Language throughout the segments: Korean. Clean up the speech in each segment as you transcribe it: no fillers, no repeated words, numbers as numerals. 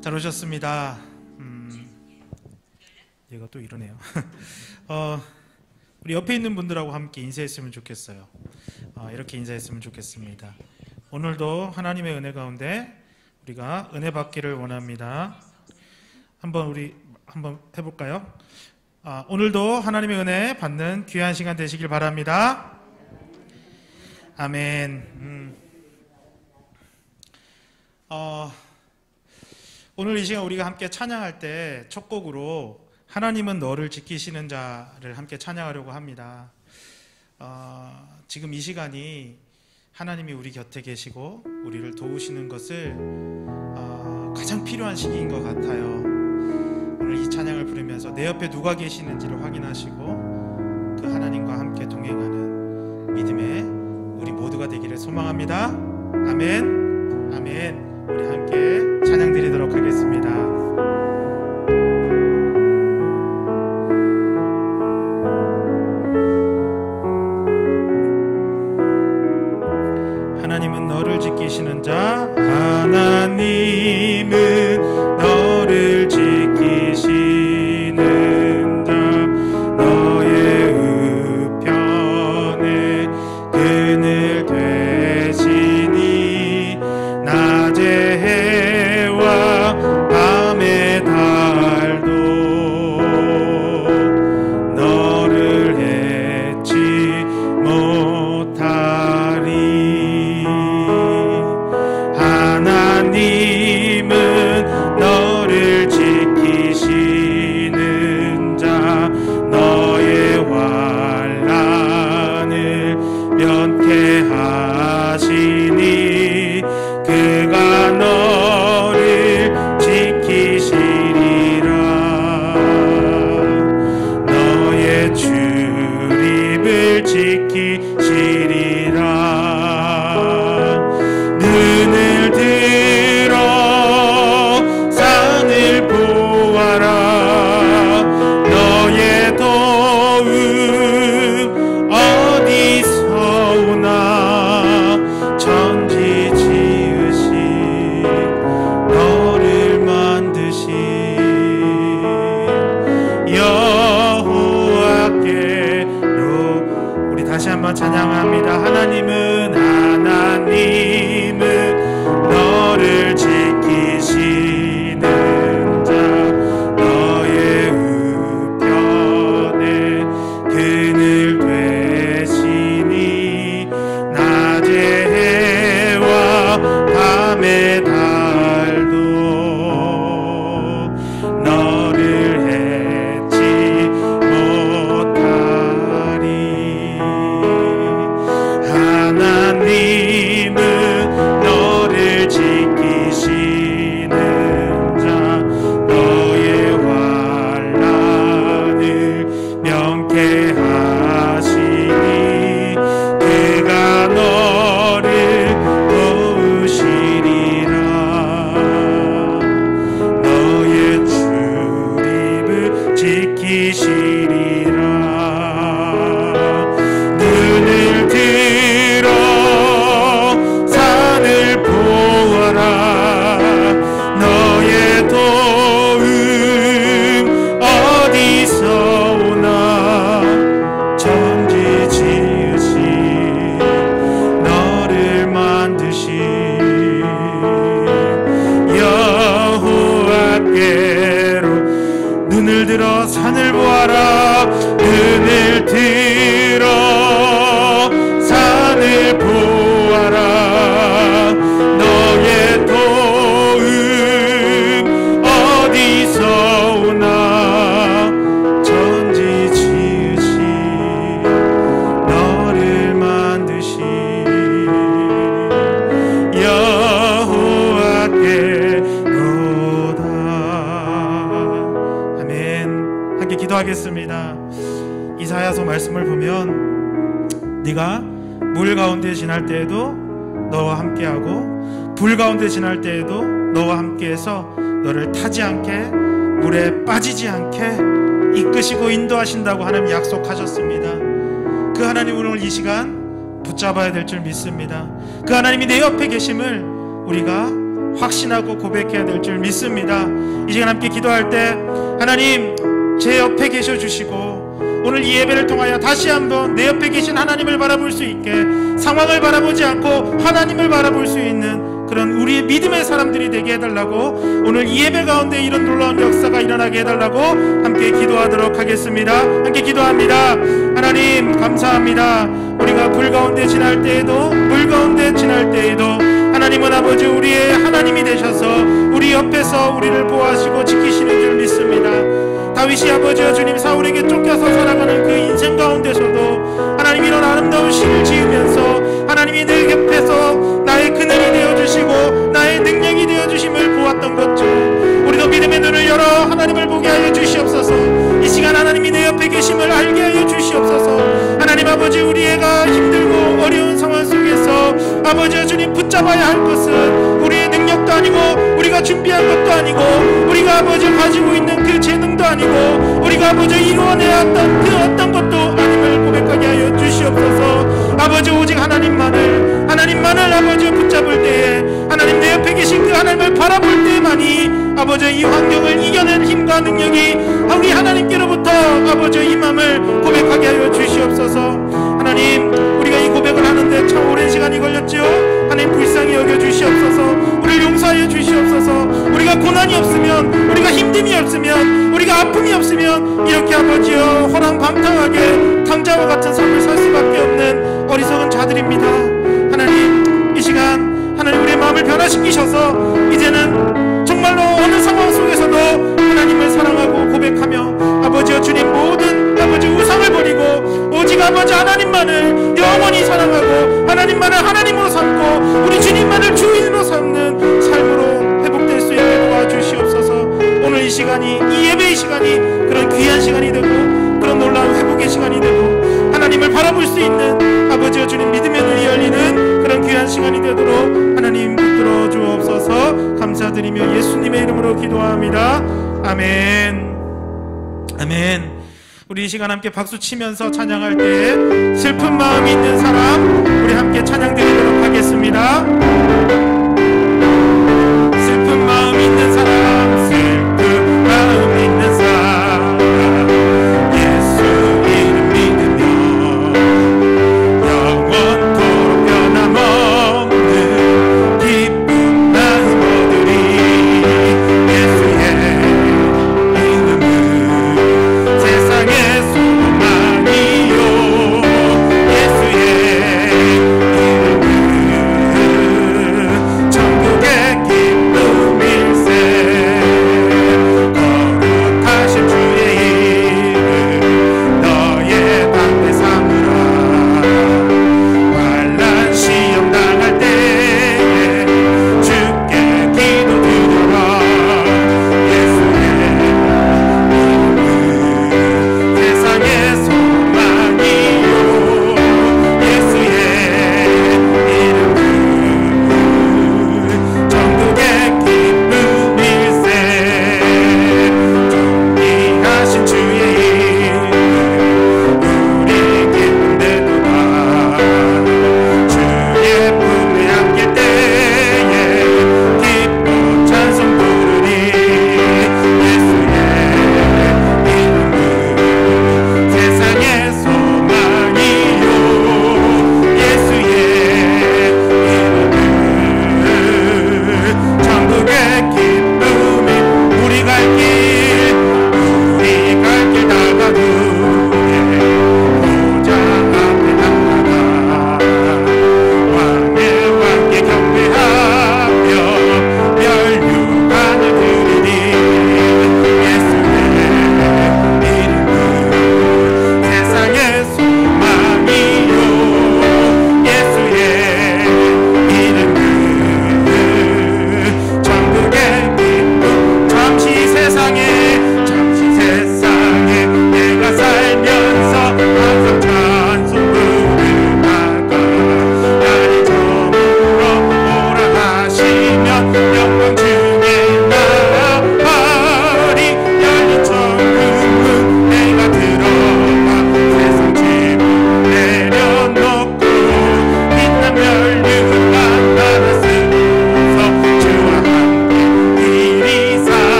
잘 오셨습니다. 얘가 또 이러네요. 우리 옆에 있는 분들하고 함께 인사했으면 좋겠어요. 이렇게 인사했으면 좋겠습니다. 오늘도 하나님의 은혜 가운데 우리가 은혜 받기를 원합니다. 우리 한번 해볼까요? 오늘도 하나님의 은혜 받는 귀한 시간 되시길 바랍니다. 아멘. 오늘 이 시간 우리가 함께 찬양할 때 첫 곡으로 하나님은 너를 지키시는 자를 함께 찬양하려고 합니다. 지금 이 시간이 하나님이 우리 곁에 계시고 우리를 도우시는 것을 가장 필요한 시기인 것 같아요. 오늘 이 찬양을 부르면서 내 옆에 누가 계시는지를 확인하시고 그 하나님과 함께 동행하는 믿음의 우리 모두가 되기를 소망합니다. 아멘. 아멘. 우리 함께 찬양 드리도록 하겠습니다. 하나님은 너를 지키시는 자, 하나님은 너를 지키시는 자, 너의 우편에 그늘 되시니 낮에 해와 밤의 달도 너를 해치 못하리. 하나님은 너를 지키시는 자, 너의 환난을 면케하시니 그가 너를 지키시리라. 너의 출입을 지키시리라. 눈을 들어 산을 보아라. 너의 도움 어디서 오나. 천지 지으신 너를 만드신 여호와께로. 우리 다시 한번 찬양합니다. 하나님은 너를 지키시는 자, 너의 우편에 그늘 되시니 낮에 해와 밤의 달도 너를 해치 못하리. 하나님은 너를 지키시는 자, 너의 환난을 면케하시니 그가 너를 도우시리라. 너의 출입을 지키시리라. 눈을 들어 산을 보아라. 너의 도움 어디서 오나. 천지 지으신 너를 만드신 여호와께로. 눈을 들어 산을 보아라. 눈을 들어 산을 보아라. 너의 도움 어디서 오나. 천지 지으신 너를 만드신 여호와께로다. 아멘. 함께 기도하겠습니다. 이사야서 말씀을 보면 네가 물 가운데 지날 때에도 너와 함께하고 불 가운데 지날 때에도 너와 함께해서 너를 타지 않게 물에 빠지지 않게 이끄시고 인도하신다고 하나님 약속하셨습니다. 그 하나님 오늘 이 시간 붙잡아야 될 줄 믿습니다. 그 하나님이 내 옆에 계심을 우리가 확신하고 고백해야 될 줄 믿습니다. 이 시간 함께 기도할 때 하나님 제 옆에 계셔 주시고 오늘 이 예배를 통하여 다시 한번 내 옆에 계신 하나님을 바라볼 수 있게, 상황을 바라보지 않고 하나님을 바라볼 수 있는 그런 우리의 믿음의 사람들이 되게 해달라고, 오늘 이 예배 가운데 이런 놀라운 역사가 일어나게 해달라고 함께 기도하도록 하겠습니다. 함께 기도합니다. 하나님 감사합니다. 우리가 불 가운데 지날 때에도 물 가운데 지날 때에도 하나님은 아버지 우리의 하나님이 되셔서 우리 옆에서 우리를 보호하시고 지키시는 줄 믿습니다. 다윗이 아버지와 주님 사울에게 쫓겨서 살아가는 그 인생 가운데서도 하나님 이런 아름다운 시를 지으면서 하나님이 내 곁에서 나의 그늘이 되어주시고 나의 능력이 되어주심을 보았던 것처럼 우리도 믿음의 눈을 열어 하나님을 보게 하여 주시옵소서. 이 시간 하나님이 내 옆에 계심을 알게 하여 주시옵소서. 하나님 아버지 우리 애가 힘들고 어려운 상황 속에서 아버지와 주님 붙잡아야 할 것은 우리의 능력도 아니고 우리가 준비한 것도 아니고 우리가 아버지 가지고 있는 그 재능도 아니고 우리가 아버지 이루어내야 했던 그 어떤 것도 아님을 고백하게 하여 주시옵소서. 아버지 오직 하나님만을 아버지 붙잡을 때에 하나님 내 옆에 계신 그 하나님을 바라볼 때만이 아버지 이 환경을 이겨낸 힘과 능력이 우리 하나님께로부터 아버지 임함을 고백하게 하여 주시옵소서. 하나님 우리가 이 고백을 하는데 참 오랜 시간이 걸렸지요. 하나님 불쌍히 여겨 주시옵소서. 우리를 용서하여 주시옵소서. 우리가 고난이 없으면, 우리가 힘듦이 없으면, 우리가 아픔이 없으면 이렇게 아버지여 호랑방탕하게 탕자와 같은 삶을 살 수밖에 없는 어리석은 자들입니다. 하나님 이 시간 하나님 우리의 마음을 변화시키셔서 이제는 정말로 어느 상황 속에서도 하나님을 사랑하고 고백하며 아버지여 주님 모든 아버지 우상을 버리고 오직 아버지 하나님만을 영원히 사랑하고 하나님만을 하나님으로 삼고 우리 주님만을 주인으로 삼는 삶으로 회복될 수 있게 도와주시옵소서. 오늘 이 시간이, 이 예배의 시간이 그런 귀한 시간이 되고 그런 놀라운 회복의 시간이 되고 하나님을 바라볼 수 있는 아버지여 주님 믿음의 눈이 열리는 그런 귀한 시간이 되도록 하나님 붙들어 주옵소서. 감사드리며 예수님의 이름으로 기도합니다. 아멘. 아멘. 우리 이 시간 함께 박수 치면서 찬양할 때 슬픈 마음이 있는 사람 우리 함께 찬양 드리도록 하겠습니다. 슬픈 마음 있는 사람, 슬픈 마음 있는 사람 예수 이름 믿으며 영원토록 변함없는 기쁜 마음 얻으리. 예수의 이름은 세상의 소망이요 예수의 이름은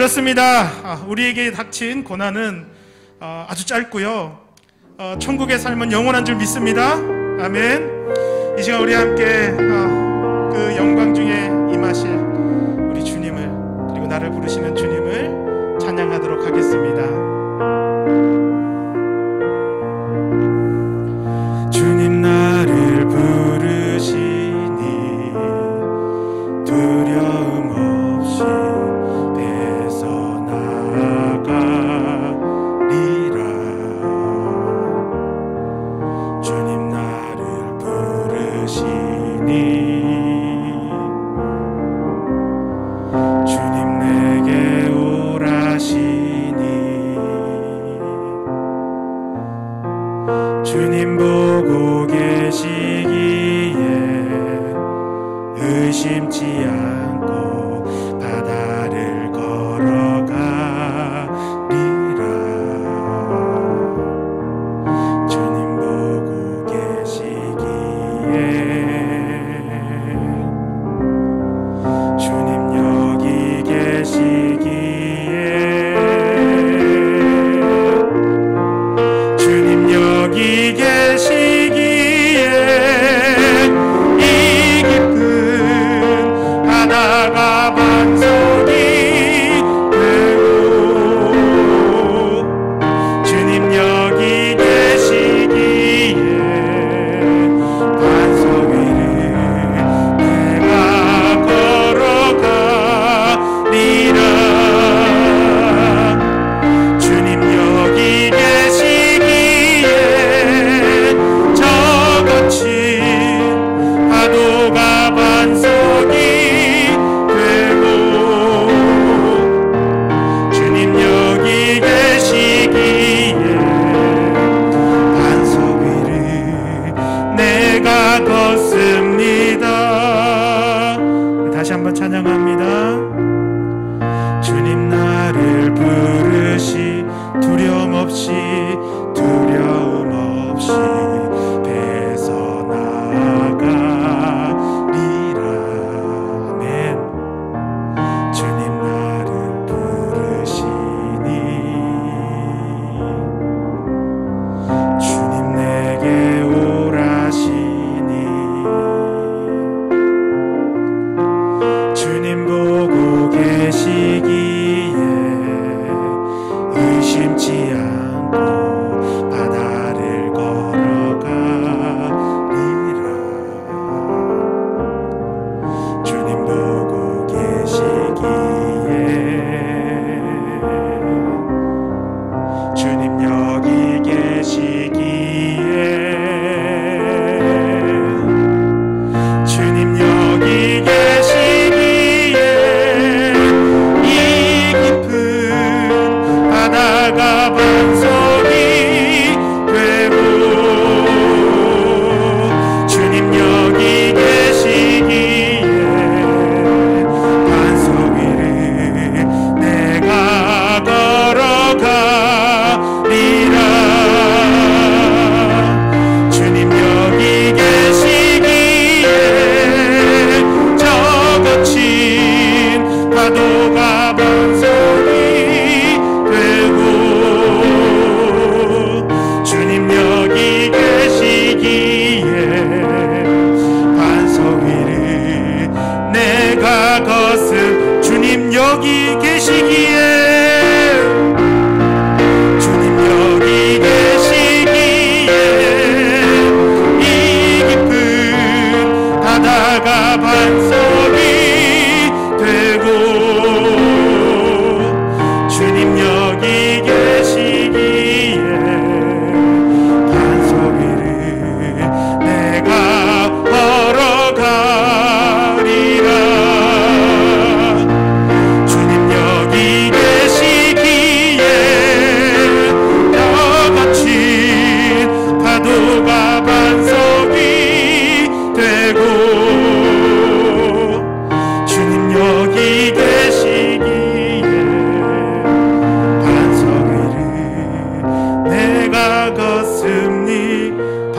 그렇습니다. 우리에게 닥친 고난은 아주 짧고요. 천국의 삶은 영원한 줄 믿습니다. 아멘. 이 시간 우리 함께 그 영광 중에 임하실 우리 주님을, 그리고 나를 부르시는 주님을 찬양하도록 하겠습니다. 주님 나를 부르시니 두려움 없이 나가리라. 주님 나를 부르시니 주님 내게 오라시니 주님 보고 계시기에 의심치 않고 바다를 걸어가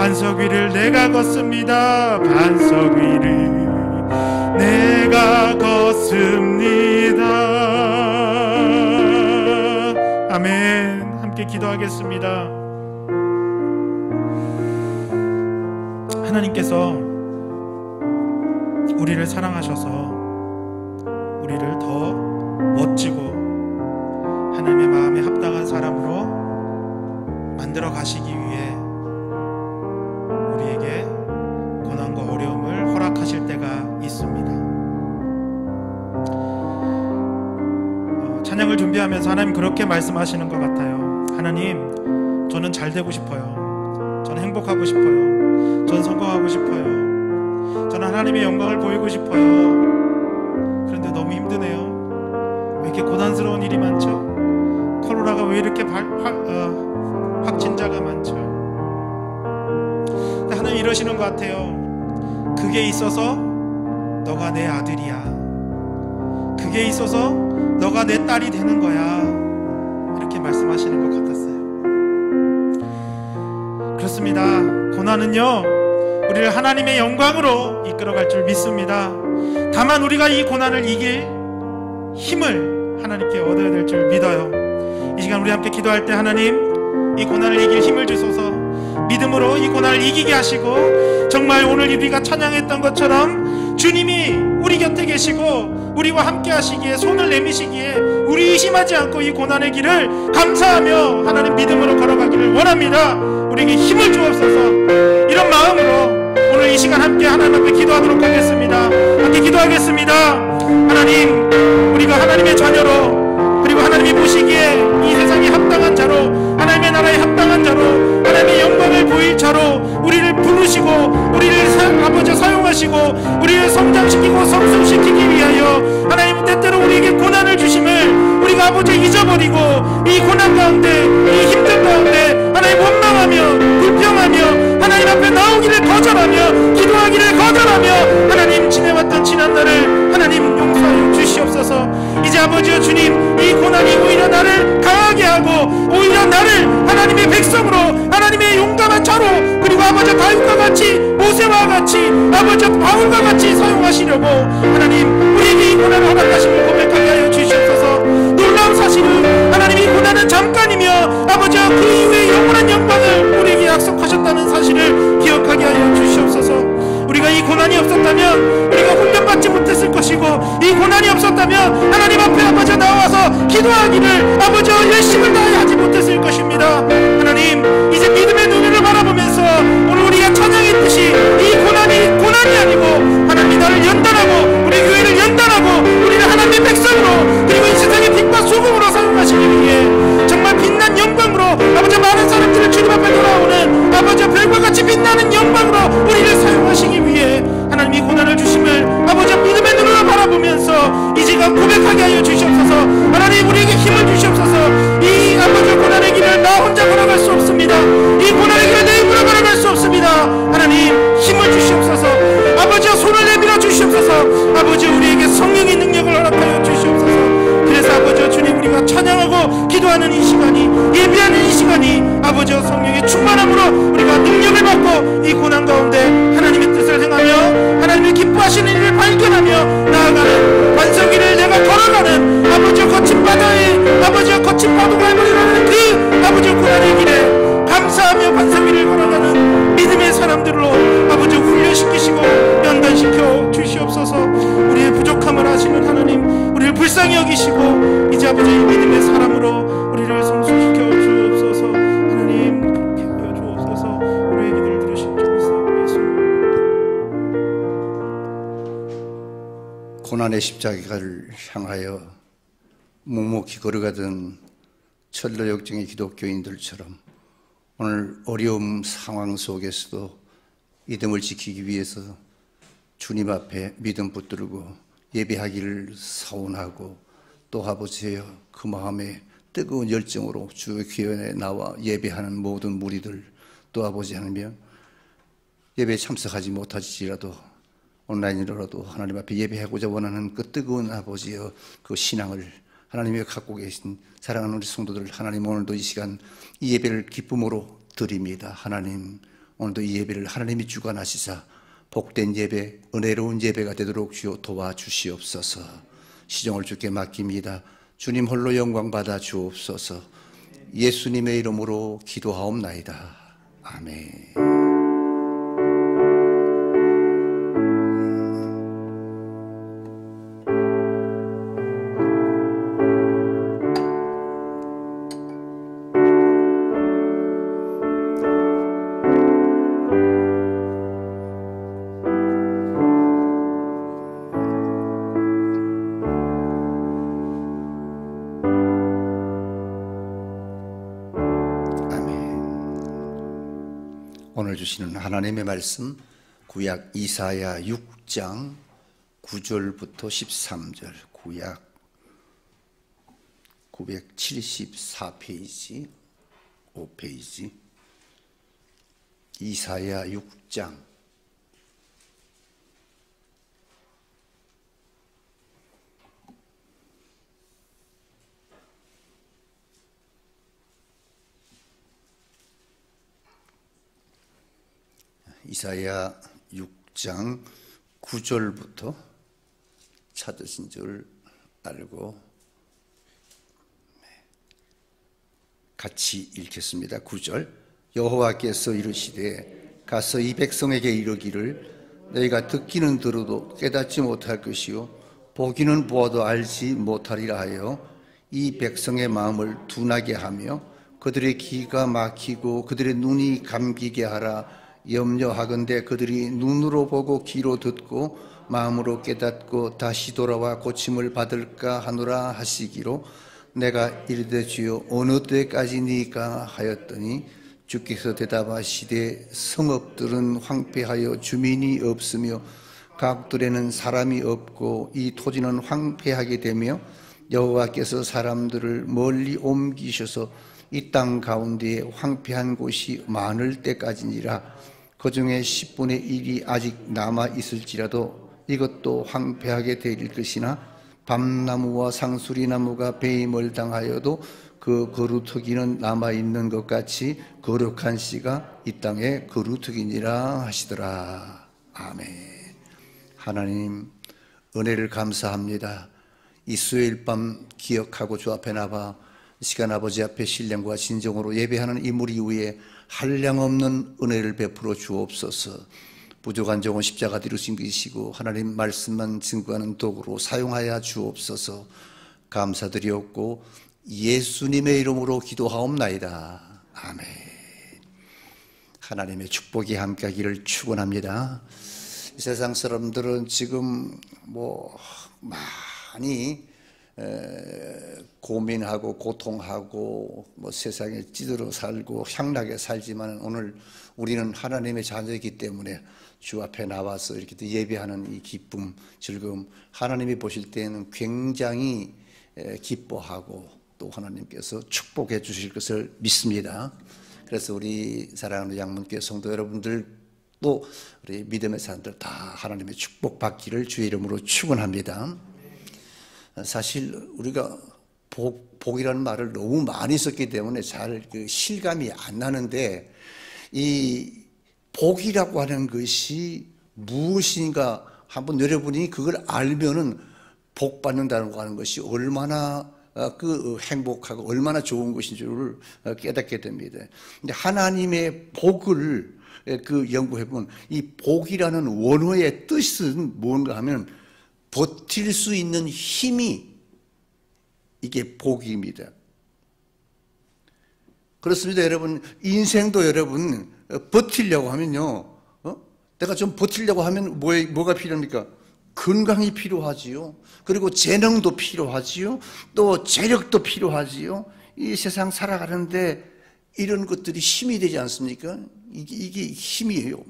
반석 위를 내가 걷습니다. 반석 위를 내가 걷습니다. 기도하겠습니다. 하나님께서 우리를 사랑하셔서 우리를 더 멋지고 하나님의 마음에 합당한 사람으로 만들어 가시기 위해 우리에게 고난과 어려움을 허락하실 때가 있습니다. 찬양을 준비하면서 하나님 그렇게 말씀하시는 것 같아요. 하나님, 저는 잘 되고 싶어요. 저는 행복하고 싶어요. 저는 성공하고 싶어요. 저는 하나님의 영광을 보이고 싶어요. 그런데 너무 힘드네요. 왜 이렇게 고난스러운 일이 많죠? 코로나가 왜 이렇게 확진자가 많죠? 근데 하나님 이러시는 것 같아요. 그게 있어서 너가 내 아들이야. 그게 있어서 너가 내 딸이 되는 거야. 이렇게 말씀하시는 것 같았어요. 그렇습니다. 고난은요, 우리를 하나님의 영광으로 이끌어갈 줄 믿습니다. 다만 우리가 이 고난을 이길 힘을 하나님께 얻어야 될 줄 믿어요. 이 시간 우리 함께 기도할 때 하나님, 이 고난을 이길 힘을 주소서. 믿음으로 이 고난을 이기게 하시고, 정말 오늘 우리가 찬양했던 것처럼 주님이 우리 곁에 계시고 우리와 함께 하시기에, 손을 내미시기에 우리 의심하지 않고 이 고난의 길을 감사하며 하나님 믿음으로 걸어가기를 원합니다. 우리에게 힘을 주옵소서. 이런 마음으로 오늘 이 시간 함께 하나님 앞에 기도하도록 하겠습니다. 함께 기도하겠습니다. 하나님, 우리가 하나님의 자녀로, 그리고 하나님이 보시기에 이 세상에 합당한 자로, 하나님의 나라에 합당한 자로, 하나님의 영광을 보일 자로 우리를 부르시고 우리를 아버지 사용하시고 우리를 성장시키고 성숙시키기 위하여 하나님 때때로 우리에게 고난을 주심을 우리가 아버지 잊어버리고, 이 고난 가운데, 이 힘든 가운데 하나님 원망하며 불평하며 하나님 앞에 나오기를 거절하며 기도하기를 거절하며 하나님 지내왔던 지난날을 하나님 용서하여 주시옵소서. 이제 아버지여 주님, 이 고난이 오히려 나를 강하게 하고 오히려 나를 하나님의 백성으로, 하나님의 용감한 자로, 그리고 아버지 다윗과 같이, 모세와 같이, 아버지 바울과 같이 사용하시려고 하나님 우리에게 이 고난을 허락하심을 고백하게 하여 주시옵소서. 놀라운 사실은 하나님이 고난은 잠깐이며 아버지 그 이후에 영원한 영광을 우리에게 약속하셨다는 사실을 기억하게 하여 주시옵소서. 우리가 이 고난이 없었다면 우리가 훈련받지 못했을 것이고, 이 고난이 없었다면 하나님 앞에 아버지 나와서 기도하기를 아버지 열심을 다해 하지 못했을 것입니다. 하나님, 이제 믿음의 눈으로 바라보면서 오늘 우리가 찬양했듯이 이 고난이 아니고 하나님이 나를 연단하고 우리 교회를 연단하고 우리를 하나님의 백성으로, 그리고 이 세상의 빛과 소금으로 사용하시기 위해 정말 빛난 영광으로 아버지 많은 사람들을 주님 앞에 돌아오는 아버지 별과 같이 빛나는 영광으로 우리를 사용하시기 위해 하나님 이 고난을 주심을 아버지 믿음의 눈으로 바라보면서 이 시간 고백하게 하여 주시옵소서. 하나님 우리에게 힘을 주시옵소서. 이 아버지 고난의 길을 나 혼자 걸어갈 수 없습니다. 이 고난의 길을 내 힘으로 걸어갈 수 없습니다. 하나님 힘을 주시옵소서. 아버지와 손을 내밀어 주시옵소서. 아버지 우리에게 성령의 능력을 허락하여 주시옵소서. 그래서 아버지 주님, 우리가 찬양하고 기도하는 이 시간이, 예배하는 이 시간이 아버지와 성령의 충만함으로 우리가 능력을 받고 이 고난 가운데 하나님의 뜻을 행하며 하나님의 기뻐하시는 일을 발견하며 나아가는 반석이를 내가 걸어가는 아버지와 거친 바다에 아버지와 거친 파도가 해버리는 그 아버지와 고난의 길에 감사하며 반석이를 걸어가는 믿음의 사람들로 아버지 훈련시키시고 연단시켜 주시옵소서. 우리의 부족함을 아시는 하나님, 우리를 불쌍히 여기시고 이제 아버지 믿음의 사람으로 우리를 성숙시켜 주옵소서. 하나님 그렇게 하여 주옵소서. 우리의 기도를 들으신 줄 믿사오고 예수님. 고난의 십자가를 향하여 묵묵히 걸어가던 철로 역정의 기독교인들처럼 오늘 어려움 상황 속에서도 믿음을 지키기 위해서 주님 앞에 믿음 붙들고 예배하기를 사원하고, 또 아버지여 그 마음에 뜨거운 열정으로 주의 교회에 나와 예배하는 모든 무리들, 또 아버지 하나님 예배에 참석하지 못하지라도 온라인으로라도 하나님 앞에 예배하고자 원하는 그 뜨거운 아버지여 그 신앙을 하나님이 갖고 계신 사랑하는 우리 성도들, 하나님 오늘도 이 시간 이 예배를 기쁨으로 드립니다. 하나님 오늘도 이 예배를 하나님이 주관하시사 복된 예배, 은혜로운 예배가 되도록 주여 도와주시옵소서. 시종을 주께 맡깁니다. 주님 홀로 영광 받아 주옵소서. 예수님의 이름으로 기도하옵나이다. 아멘. 오늘 주시는 하나님의 말씀 구약 이사야 6장 9절부터 13절, 구약 974페이지 5페이지 이사야 6장 이사야 6장 9절부터 찾으신 줄 알고 같이 읽겠습니다. 9절 여호와께서 이르시되 가서 이 백성에게 이르기를 너희가 듣기는 들어도 깨닫지 못할 것이요 보기는 보아도 알지 못하리라 하여 이 백성의 마음을 둔하게 하며 그들의 귀가 막히고 그들의 눈이 감기게 하라. 염려하건대 그들이 눈으로 보고 귀로 듣고 마음으로 깨닫고 다시 돌아와 고침을 받을까 하노라 하시기로 내가 이르되 주여 어느 때까지니까 하였더니 주께서 대답하시되 성읍들은 황폐하여 주민이 없으며 각들에는 사람이 없고 이 토지는 황폐하게 되며 여호와께서 사람들을 멀리 옮기셔서 이 땅 가운데에 황폐한 곳이 많을 때까지니라. 그 중에 10분의 1이 아직 남아 있을지라도 이것도 황폐하게 될 것이나 밤나무와 상수리나무가 배임을 당하여도 그 거루터기는 남아 있는 것 같이 거룩한 씨가 이 땅에 거루터기니라 하시더라. 아멘. 하나님 은혜를 감사합니다. 이 수요일 밤 기억하고 주 앞에 나와 시간 아버지 앞에 신령과 진정으로 예배하는 이 무리 위에 한량없는 은혜를 베풀어 주옵소서. 부족한 종은 십자가 뒤로 숨기시고 하나님 말씀만 증거하는 도구로 사용하여 주옵소서. 감사드리옵고 예수님의 이름으로 기도하옵나이다. 아멘. 하나님의 축복이 함께하기를 축원합니다. 이 세상 사람들은 지금 많이 고민하고 고통하고 세상에 찌들어 살고 향락에 살지만 오늘 우리는 하나님의 자녀이기 때문에 주 앞에 나와서 이렇게 예배하는 이 기쁨, 즐거움, 하나님이 보실 때에는 굉장히 기뻐하고 또 하나님께서 축복해 주실 것을 믿습니다. 그래서 우리 사랑하는 양문교회 성도 여러분들 또 우리 믿음의 사람들 다 하나님의 축복 받기를 주의 이름으로 축원합니다. 사실 우리가 복이라는 말을 너무 많이 썼기 때문에 잘 실감이 안 나는데 이 복이라고 하는 것이 무엇인가 한번 여러분이 그걸 알면은 복 받는다고 하는 것이 얼마나 행복하고 얼마나 좋은 것인 줄을 깨닫게 됩니다. 근데 하나님의 복을 연구해보면 이 복이라는 원어의 뜻은 뭔가 하면 버틸 수 있는 힘이 이게 복입니다. 그렇습니다. 여러분 인생도 여러분 버틸려고 하면요 내가 좀 버틸려고 하면 뭐가 필요합니까? 건강이 필요하지요. 그리고 재능도 필요하지요. 또 재력도 필요하지요. 이 세상 살아가는데 이런 것들이 힘이 되지 않습니까? 이게 힘이에요.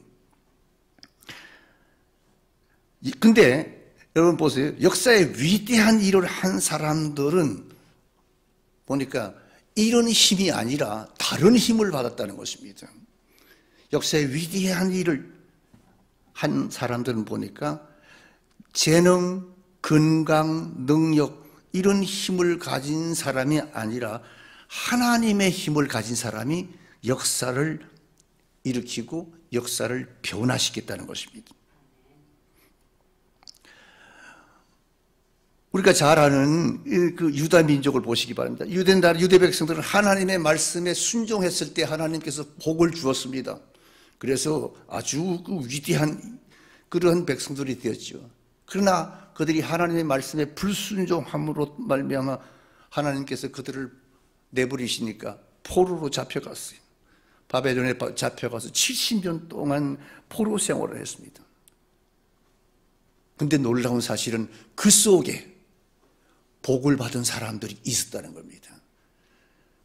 근데 여러분 보세요. 역사에 위대한 일을 한 사람들은 보니까 이런 힘이 아니라 다른 힘을 받았다는 것입니다. 역사에 위대한 일을 한 사람들은 보니까 재능, 건강, 능력 이런 힘을 가진 사람이 아니라 하나님의 힘을 가진 사람이 역사를 일으키고 역사를 변화시켰다는 것입니다. 우리가 잘 아는 그 유다 민족을 보시기 바랍니다. 유대 백성들은 하나님의 말씀에 순종했을 때 하나님께서 복을 주었습니다. 그래서 아주 그 위대한 그런 백성들이 되었죠. 그러나 그들이 하나님의 말씀에 불순종함으로 말미암아 하나님께서 그들을 내버리시니까 포로로 잡혀갔어요. 바벨론에 잡혀가서 70년 동안 포로 생활을 했습니다. 근데 놀라운 사실은 그 속에 복을 받은 사람들이 있었다는 겁니다.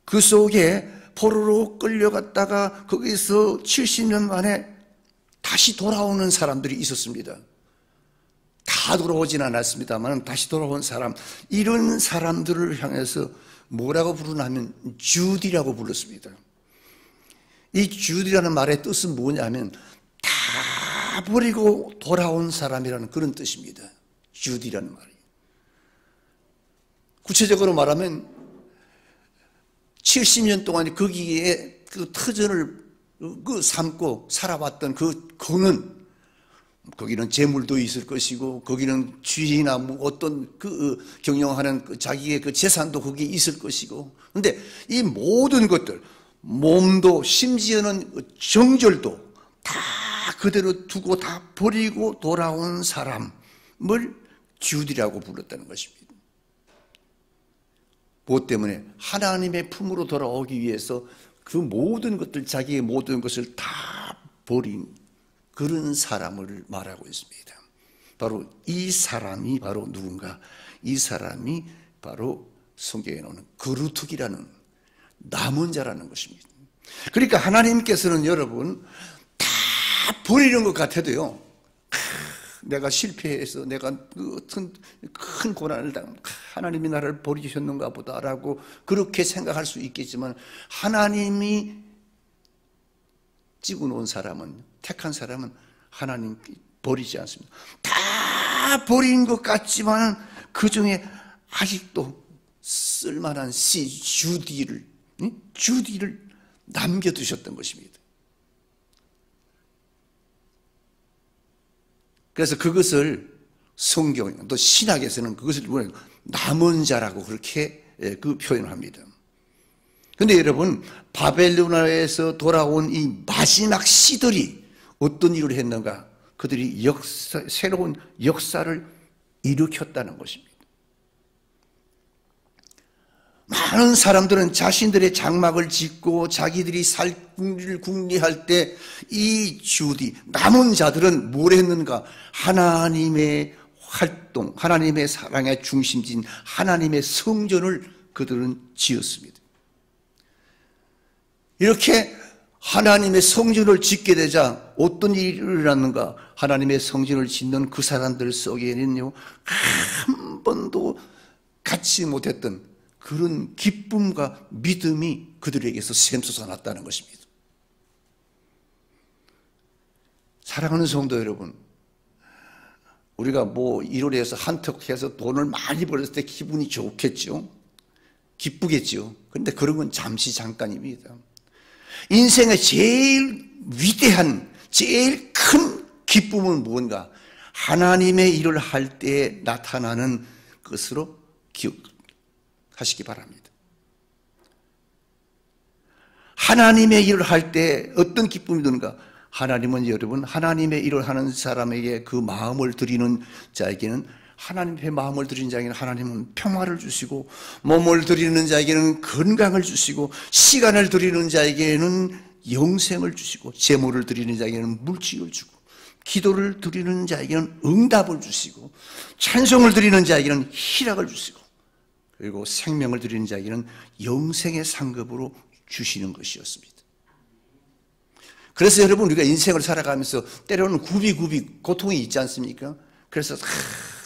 그 속에 포로로 끌려갔다가 거기서 70년 만에 다시 돌아오는 사람들이 있었습니다. 다 돌아오진 않았습니다만 다시 돌아온 사람, 이런 사람들을 향해서 뭐라고 부르냐면 주디라고 불렀습니다. 이 주디라는 말의 뜻은 뭐냐면 다 버리고 돌아온 사람이라는 그런 뜻입니다. 주디라는 말이. 구체적으로 말하면 70년 동안 거기에 그 터전을 삼고 살아왔던 그 거는, 거기는 재물도 있을 것이고 거기는 쥐나 뭐 어떤 그 경영하는 그 자기의 그 재산도 거기에 있을 것이고, 그런데 이 모든 것들, 몸도 심지어는 정절도 다 그대로 두고 다 버리고 돌아온 사람을 주디라고 불렀다는 것입니다. 무엇 때문에? 하나님의 품으로 돌아오기 위해서 그 모든 것들, 자기의 모든 것을 다 버린 그런 사람을 말하고 있습니다. 바로 이 사람이 바로 누군가? 이 사람이 바로 성경에 나오는 거루투기라는 남은 자라는 것입니다. 그러니까 하나님께서는 여러분 다 버리는 것 같아도요, 내가 실패해서 내가 큰 고난을 당하면 하나님이 나를 버리셨는가 보다라고 그렇게 생각할 수 있겠지만, 하나님이 찍어놓은 사람은, 택한 사람은 하나님 버리지 않습니다. 다 버린 것 같지만 그 중에 아직도 쓸만한 주디를 남겨두셨던 것입니다. 그래서 그것을 성경, 또 신학에서는 그것을 남은 자라고 그렇게 그 표현을 합니다. 그런데 여러분, 바벨론에서 돌아온 이 마지막 시들이 어떤 일을 했는가? 그들이 새로운 역사를 일으켰다는 것입니다. 많은 사람들은 자신들의 장막을 짓고 자기들이 살 궁리를 궁리할 때 이 주디, 남은 자들은 뭘 했는가? 하나님의 활동, 하나님의 사랑의 중심진 하나님의 성전을 그들은 지었습니다. 이렇게 하나님의 성전을 짓게 되자 어떤 일이 일어났는가? 하나님의 성전을 짓는 그 사람들 속에는요, 한 번도 갖지 못했던 그런 기쁨과 믿음이 그들에게서 샘솟아났다는 것입니다. 사랑하는 성도 여러분, 우리가 뭐 일을 해서 한턱해서 돈을 많이 벌었을 때 기분이 좋겠죠? 기쁘겠죠? 그런데 그런 건 잠시 잠깐입니다. 인생의 제일 위대한, 제일 큰 기쁨은 무언가? 하나님의 일을 할 때 나타나는 것으로 기억하시기 바랍니다. 하나님의 일을 할 때 어떤 기쁨이 드는가? 하나님은 여러분, 하나님의 일을 하는 사람에게 그 마음을 드리는 자에게는, 하나님의 마음을 드리는 자에게는 하나님은 평화를 주시고, 몸을 드리는 자에게는 건강을 주시고, 시간을 드리는 자에게는 영생을 주시고, 재물을 드리는 자에게는 물질을 주고, 기도를 드리는 자에게는 응답을 주시고, 찬송을 드리는 자에게는 희락을 주시고, 그리고 생명을 드리는 자에게는 영생의 상급으로 주시는 것이었습니다. 그래서 여러분, 우리가 인생을 살아가면서 때로는 굽이굽이 고통이 있지 않습니까? 그래서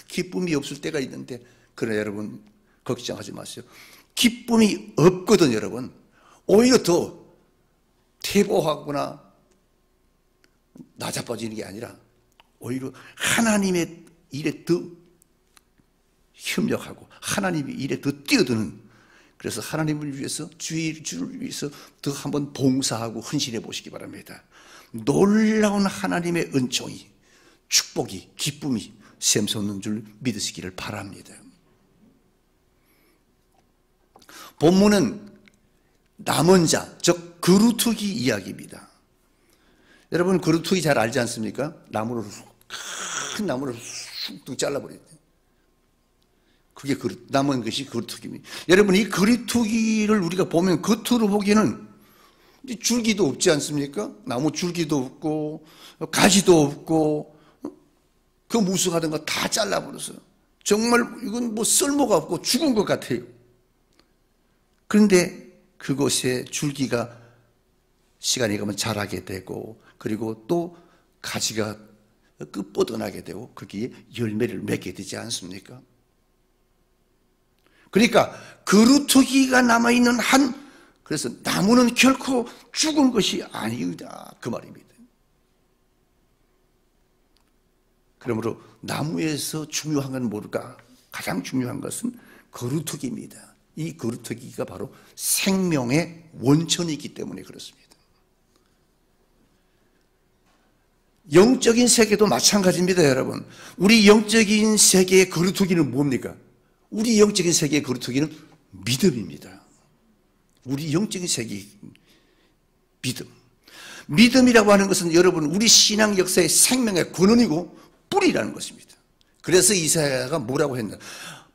기쁨이 없을 때가 있는데, 그러나 여러분 걱정하지 마세요. 기쁨이 없거든 여러분. 오히려 더 퇴보하거나 낮아빠지는 게 아니라 오히려 하나님의 일에 더 협력하고 하나님의 일에 더 뛰어드는, 그래서 하나님을 위해서, 주를 위해서 더 한번 봉사하고 헌신해 보시기 바랍니다. 놀라운 하나님의 은총이, 축복이, 기쁨이 샘솟는 줄 믿으시기를 바랍니다. 본문은 남은 자, 즉 그루터기 이야기입니다. 여러분 그루터기 잘 알지 않습니까? 큰 나무를 쑥 잘라버려요. 그게 남은 것이 그루터기입니다. 여러분 이 그루터기를 우리가 보면 겉으로 보기에는 줄기도 없지 않습니까? 나무 줄기도 없고 가지도 없고 그 무수하던 거 다 잘라버렸어요. 정말 이건 뭐 쓸모가 없고 죽은 것 같아요. 그런데 그곳에 줄기가 시간이 가면 자라게 되고 그리고 또 가지가 뻗어나게 되고 거기에 열매를 맺게 되지 않습니까? 그러니까 그루터기가 남아있는 그래서 나무는 결코 죽은 것이 아니다 그 말입니다. 그러므로 나무에서 중요한 건 뭘까? 가장 중요한 것은 그루터기입니다. 이 그루터기가 바로 생명의 원천이기 때문에 그렇습니다. 영적인 세계도 마찬가지입니다, 여러분. 우리 영적인 세계의 그루터기는 뭡니까? 우리 영적인 세계의 그루터기는 믿음입니다. 우리 영적인 세계의 믿음. 믿음이라고 하는 것은 여러분 우리 신앙 역사의 생명의 근원이고 뿌리라는 것입니다. 그래서 이사야가 뭐라고 했나?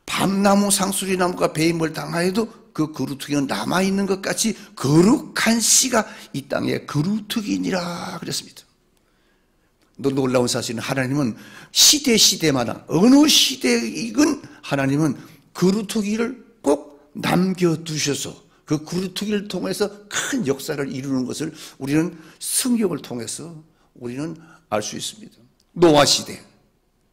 밤나무 상수리나무가 배임을 당하여도 그 그루터기는 남아있는 것 같이 거룩한 씨가 이 땅에 그루터기니라 그랬습니다. 놀라운 사실은 하나님은 시대마다 어느 시대이건 하나님은 그루터기를 꼭 남겨두셔서 그 그루터기를 통해서 큰 역사를 이루는 것을 우리는 성경을 통해서 우리는 알 수 있습니다. 노아 시대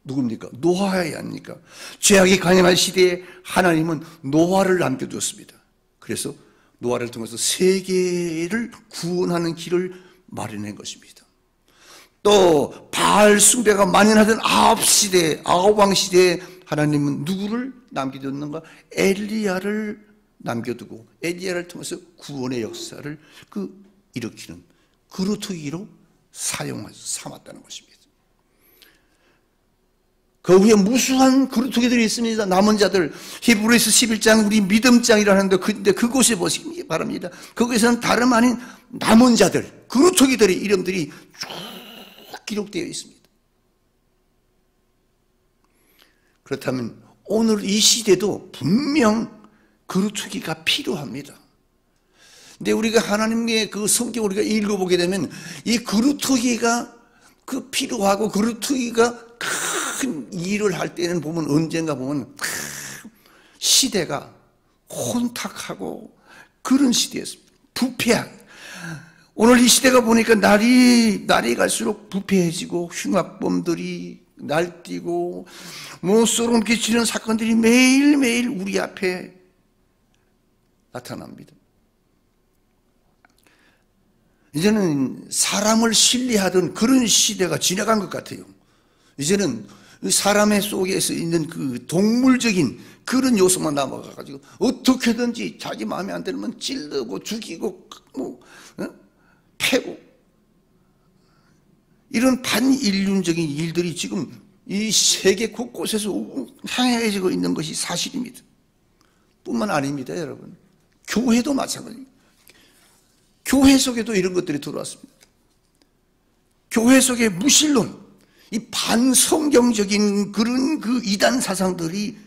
누굽니까? 노아야 아닙니까? 죄악이 강림한 시대에 하나님은 노아를 남겨두었습니다. 그래서 노아를 통해서 세계를 구원하는 길을 마련한 것입니다. 또 바알 숭배가 만연하던 아홉 왕 시대에 하나님은 누구를 남겨두었는가? 엘리야를 남겨두고 엘리야를 통해서 구원의 역사를 일으키는 그루터기로 삼았다는 것입니다. 그 후에 무수한 그루터기들이 있습니다. 남은 자들 히브리서 11장 우리 믿음장이라 하는데 그곳에 보시기 바랍니다. 거기서는 다름 아닌 남은 자들 그루터기들의 이름들이 쭉 기록되어 있습니다. 그렇다면 오늘 이 시대도 분명 그루터기가 필요합니다. 근데 우리가 하나님의 그 성경을 우리가 읽어보게 되면 이 그루터기가 필요하고 그루터기가 큰 일을 할 때는 보면 언젠가 보면 시대가 혼탁하고 그런 시대였습니다. 부패한. 오늘 이 시대가 보니까 날이 갈수록 부패해지고 흉악범들이 날뛰고 소름 끼치는 사건들이 매일매일 우리 앞에 나타납니다. 이제는 사람을 신뢰하던 그런 시대가 지나간 것 같아요. 이제는 사람의 속에서 있는 그 동물적인 그런 요소만 남아가지고 어떻게든지 자기 마음에 안 들면 찔르고 죽이고 패고 이런 반인륜적인 일들이 지금 이 세계 곳곳에서 행해지고 있는 것이 사실입니다. 뿐만 아닙니다, 여러분. 교회도 마찬가지입니다. 교회 속에도 이런 것들이 들어왔습니다. 교회 속에 무신론, 이 반성경적인 그런 그 이단 사상들이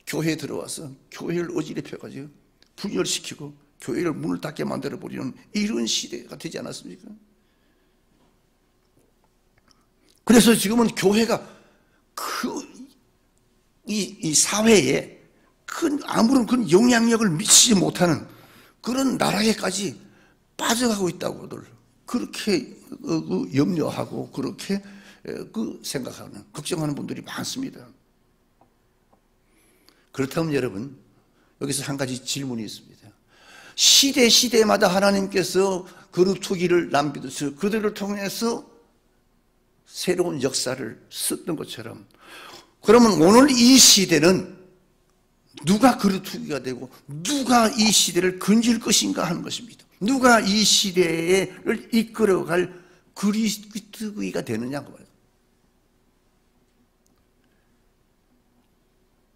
교회에 들어와서 교회를 어지럽혀가지고 분열시키고 교회를 문을 닫게 만들어버리는 이런 시대가 되지 않았습니까? 그래서 지금은 교회가 이 사회에 아무런 그런 영향력을 미치지 못하는 그런 나라에까지 빠져가고 있다고들 그렇게 염려하고 그렇게 생각하는 걱정하는 분들이 많습니다. 그렇다면 여러분 여기서 한 가지 질문이 있습니다. 시대마다 하나님께서 그루터기를 남겨두셔서 그들을 통해서 새로운 역사를 썼던 것처럼 그러면 오늘 이 시대는 누가 그루터기가 되고 누가 이 시대를 건질 것인가 하는 것입니다. 누가 이 시대를 이끌어갈 그루터기가 되느냐고 말이에요.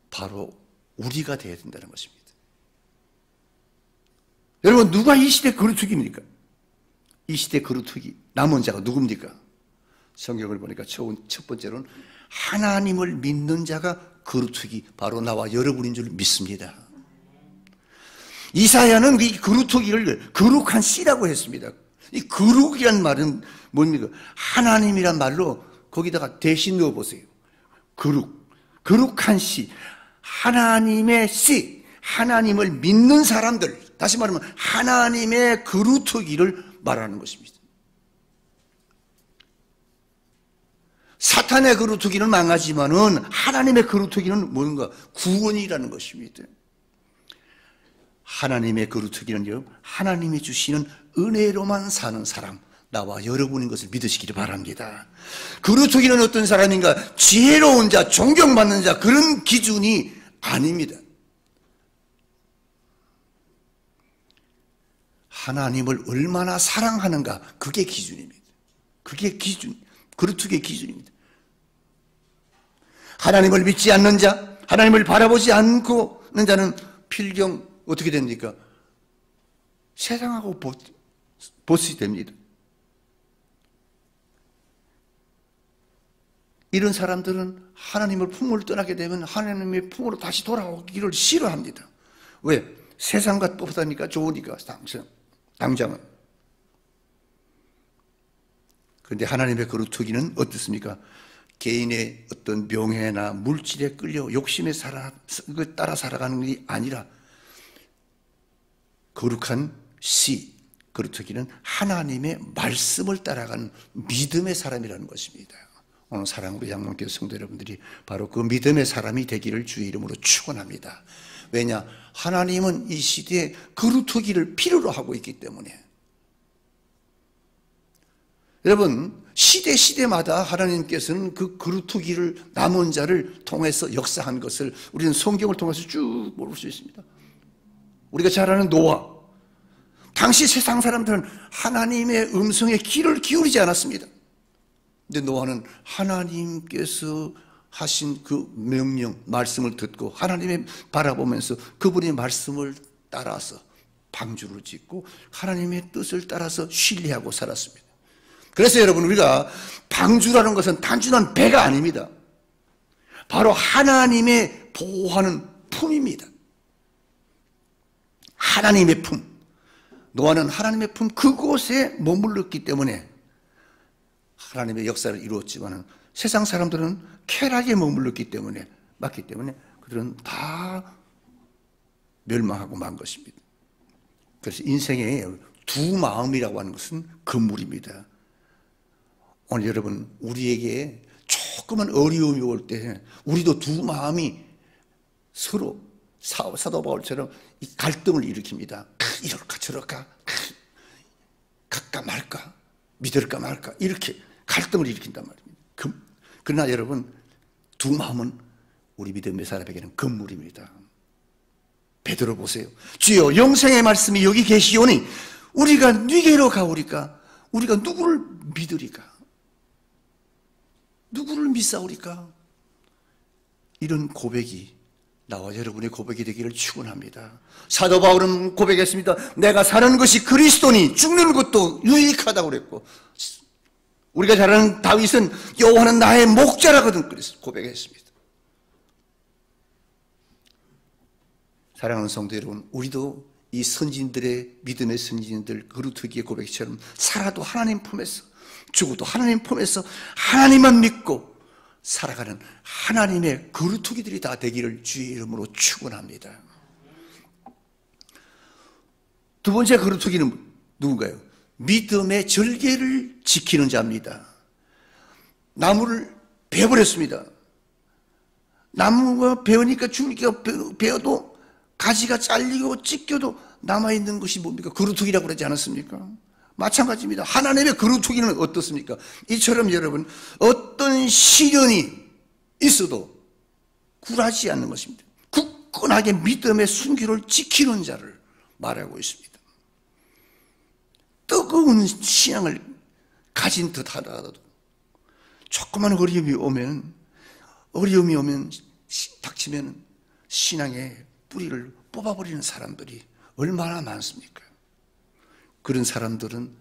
바로 우리가 되어야 된다는 것입니다. 여러분, 누가 이 시대 거루투기입니까? 이 시대 거루투기 남은 자가 누굽니까? 성경을 보니까 첫 번째로는 하나님을 믿는 자가 거루투기, 바로 나와 여러분인 줄 믿습니다. 이사야는 이 거루투기를 거룩한 씨라고 했습니다. 이 거룩이란 말은 뭡니까? 하나님이란 말로 거기다가 대신 넣어보세요. 거룩한 씨, 하나님의 씨, 하나님을 믿는 사람들, 다시 말하면 하나님의 거루투기를 말하는 것입니다. 사탄의 거루투기는 망하지만은 하나님의 거루투기는 뭔가 구원이라는 것입니다. 하나님의 거루투기는요, 하나님이 주시는 은혜로만 사는 사람, 나와 여러분인 것을 믿으시기를 바랍니다. 거루투기는 어떤 사람인가? 지혜로운 자, 존경받는 자, 그런 기준이 아닙니다. 하나님을 얼마나 사랑하는가, 그게 기준입니다. 그게 기준, 거루투기의 기준입니다. 하나님을 믿지 않는 자, 하나님을 바라보지 않고 있는 자는 필경 어떻게 됩니까? 세상하고 보시 됩니다. 이런 사람들은 하나님을 품을 떠나게 되면 하나님의 품으로 다시 돌아오기를 싫어합니다. 왜? 세상과 보다니까 좋으니까, 당장은. 그런데 하나님의 거루투기는 어떻습니까? 개인의 어떤 명예나 물질에 끌려 욕심에 따라 살아가는 게 아니라 거룩한 씨, 거루투기는 하나님의 말씀을 따라가는 믿음의 사람이라는 것입니다. 오늘 사랑으로 양문교 성도 여러분들이 바로 그 믿음의 사람이 되기를 주의 이름으로 축원합니다. 왜냐? 하나님은 이 시대에 거루투기를 필요로 하고 있기 때문에. 여러분, 시대마다 하나님께서는 그 거루투기를 남은 자를 통해서 역사한 것을 우리는 성경을 통해서 쭉 볼 수 있습니다. 우리가 잘 아는 노아, 당시 세상 사람들은 하나님의 음성에 귀를 기울이지 않았습니다. 근데 노아는 하나님께서 하신 그 명령, 말씀을 듣고 하나님의 바라보면서 그분의 말씀을 따라서 방주를 짓고 하나님의 뜻을 따라서 신뢰하고 살았습니다. 그래서 여러분, 우리가 방주라는 것은 단순한 배가 아닙니다. 바로 하나님의 보호하는 품입니다. 하나님의 품. 노아는 하나님의 품 그곳에 머물렀기 때문에 하나님의 역사를 이루었지만 세상 사람들은 쾌락에 머물렀기 때문에, 맞기 때문에 그들은 다 멸망하고 만 것입니다. 그래서 인생에 두 마음이라고 하는 것은 건물입니다. 오늘 여러분, 우리에게 조금은 어려움이 올 때 우리도 두 마음이 서로 사도 바울처럼 이 갈등을 일으킵니다. 이럴까 저럴까, 갈까 말까, 믿을까 말까, 이렇게 갈등을 일으킨단 말입니다. 그러나 여러분, 두 마음은 우리 믿음의 사람에게는 건물입니다. 베드로 보세요. 주여, 영생의 말씀이 여기 계시오니 우리가 네게로 가오리까? 우리가 누구를 믿으리까? 누구를 믿사오리까? 이런 고백이 나와 여러분의 고백이 되기를 축원합니다. 사도 바울은 고백했습니다. 내가 사는 것이 그리스도니 죽는 것도 유익하다고 그랬고, 우리가 잘 아는 다윗은 여호와는 나의 목자라거든 그래서 고백했습니다. 사랑하는 성도 여러분, 우리도 이 선진들의 믿음의 선진들 거루투기의 고백처럼 살아도 하나님 품에서, 죽어도 하나님 품에서 하나님만 믿고 살아가는 하나님의 거루투기들이 다 되기를 주의 이름으로 축원합니다. 두 번째 거루투기는 누군가요? 믿음의 절개를 지키는 자입니다. 나무를 베어버렸습니다. 나무가 베으니까 줄기가 베어도 가지가 잘리고 찢겨도 남아있는 것이 뭡니까? 거루투기라고 그러지 않았습니까? 마찬가지입니다. 하나님의 거루투기는 어떻습니까? 이처럼 여러분, 어떤 시련이 있어도 굴하지 않는 것입니다. 굳건하게 믿음의 순기를 지키는 자를 말하고 있습니다. 뜨거운 신앙을 가진 듯 하더라도 조그만 어려움이 오면 닥치면 신앙의 뿌리를 뽑아버리는 사람들이 얼마나 많습니까? 그런 사람들은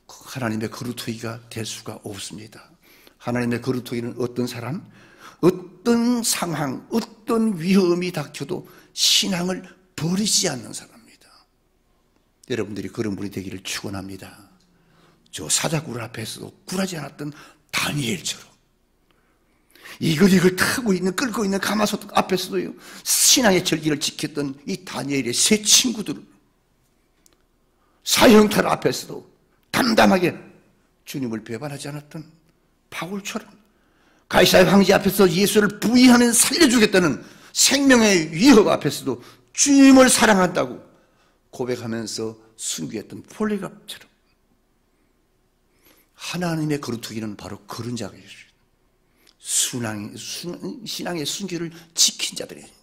하나님의 그루터기가 될 수가 없습니다. 하나님의 그루터기는 어떤 사람, 어떤 상황, 어떤 위험이 닥쳐도 신앙을 버리지 않는 사람입니다. 여러분들이 그런 분이 되기를 축원합니다. 저 사자굴 앞에서도 굴하지 않았던 다니엘처럼 이글이글 타고 있는 끌고 있는 가마솥 앞에서도요 신앙의 절기를 지켰던 이 다니엘의 세 친구들, 사형탈 앞에서도 담담하게 주님을 배반하지 않았던 바울처럼, 가이사의 황제 앞에서 예수를 부인하면 살려주겠다는 생명의 위협 앞에서도 주님을 사랑한다고 고백하면서 순교했던 폴리갑처럼 하나님의 거룩하기는 바로 그런 자가 있어요. 신앙의 순교를 지킨 자들입니다.